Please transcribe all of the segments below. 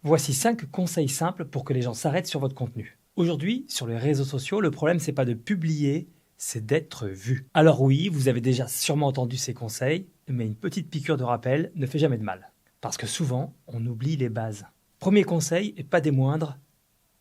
Voici 5 conseils simples pour que les gens s'arrêtent sur votre contenu. Aujourd'hui, sur les réseaux sociaux, le problème c'est pas de publier, c'est d'être vu. Alors oui, vous avez déjà sûrement entendu ces conseils, mais une petite piqûre de rappel ne fait jamais de mal. Parce que souvent, on oublie les bases. Premier conseil, et pas des moindres,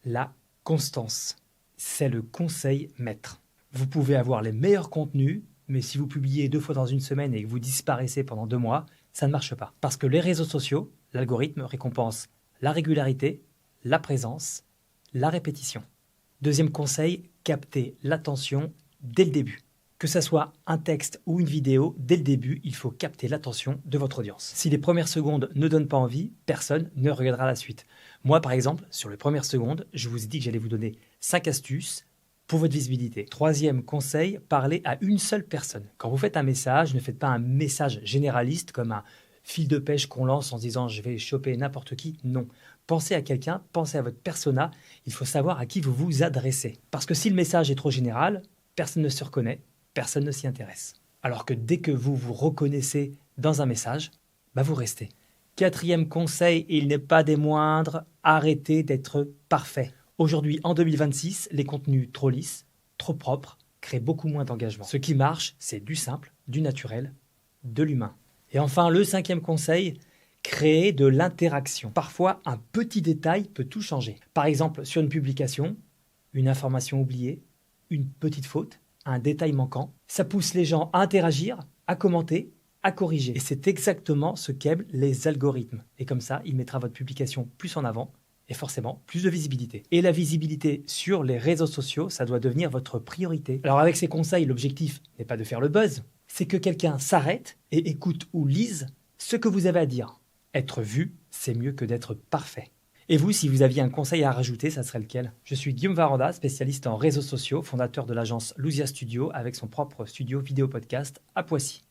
la constance. C'est le conseil maître. Vous pouvez avoir les meilleurs contenus, mais si vous publiez 2 fois dans une semaine et que vous disparaissez pendant 2 mois, ça ne marche pas. Parce que les réseaux sociaux, l'algorithme récompense la régularité, la présence, la répétition. Deuxième conseil, capter l'attention dès le début. Que ce soit un texte ou une vidéo, dès le début, il faut capter l'attention de votre audience. Si les premières secondes ne donnent pas envie, personne ne regardera la suite. Moi, par exemple, sur les premières secondes, je vous ai dit que j'allais vous donner 5 astuces pour votre visibilité. Troisième conseil, parlez à une seule personne. Quand vous faites un message, ne faites pas un message généraliste comme un fil de pêche qu'on lance en se disant je vais choper n'importe qui. Non. Pensez à quelqu'un, pensez à votre persona. Il faut savoir à qui vous vous adressez. Parce que si le message est trop général, personne ne se reconnaît, personne ne s'y intéresse. Alors que dès que vous vous reconnaissez dans un message, vous restez. Quatrième conseil, et il n'est pas des moindres, arrêtez d'être parfait. Aujourd'hui, en 2026, les contenus trop lisses, trop propres, créent beaucoup moins d'engagement. Ce qui marche, c'est du simple, du naturel, de l'humain. Et enfin, le 5e conseil, créer de l'interaction. Parfois, un petit détail peut tout changer. Par exemple, sur une publication, une information oubliée, une petite faute, un détail manquant, ça pousse les gens à interagir, à commenter, à corriger. Et c'est exactement ce qu'aiment les algorithmes. Et comme ça, il mettra votre publication plus en avant et forcément plus de visibilité. Et la visibilité sur les réseaux sociaux, ça doit devenir votre priorité. Alors avec ces conseils, l'objectif n'est pas de faire le buzz, c'est que quelqu'un s'arrête et écoute ou lise ce que vous avez à dire. Être vu, c'est mieux que d'être parfait. Et vous, si vous aviez un conseil à rajouter, ça serait lequel? Je suis Guillaume Varanda, spécialiste en réseaux sociaux, fondateur de l'agence Lusia Studio avec son propre studio vidéo podcast à Poissy.